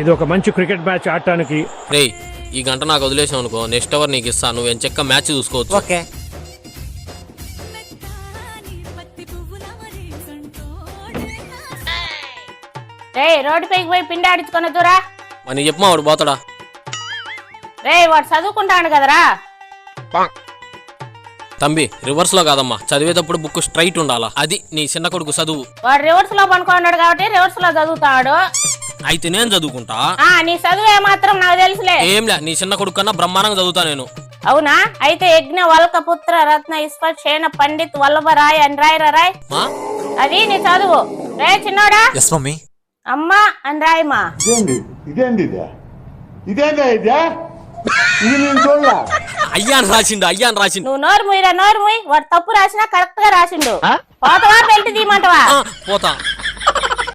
ఇది ఒక మంచి క్రికెట్ మ్యాచ్ ఆడటానికి. రేయ్ ఈ గంట నాకు వదిలేసావు అనుకో, నెక్స్ట్ అవర్ నీకు ఇస్తాను, నువ్వు ఎంచక్క మ్యాచ్ చూసుకోవచ్చు. ఓకే. రే రోడ్డు పైకి పోయి పిండి ఆడించుకొని దూరా. మరి నీ చెప్పమా వాడు పోతాడా? రే వాడు చదువుకుంటాడు కదరా. తంబి రివర్స్ లో కాదమ్మా, చదివేటప్పుడు బుక్ స్ట్రైట్ ఉండాలా, అది నీ చిన్న కొడుకు చదువు. వాడు రివర్స్ లో పనుకున్నాడు కాబట్టి రివర్స్ లో చదువుతాడు. అయితే నేను చదువుకుంటా. నీ చదువు ఏమాత్రం నాకు తెలుసులే. ఏంలే, నీ చిన్న కొడుకు కన్నా బ్రహ్మాండంగా చదువుతా నేను. అవునా? అయితే యజ్ఞ వల్క పుత్ర రత్న ఇస్పేణ పండిత్ వల్లభరాయ్ అని రాయరా. అది నీ చదువు. రే చిన్నోడా. Yes mummy. అమ్మా అని రాయమా. అయ్యా అని రాసిండు, అయ్యా అని రాసిండు. నువ్వు నోరు ముయ్యరా, నోరు ముయ్. వాడు తప్పు రాసినా కరెక్ట్ గా రాసిండు. పోతావా బెల్ట్ తీయమంటావా? పోతా.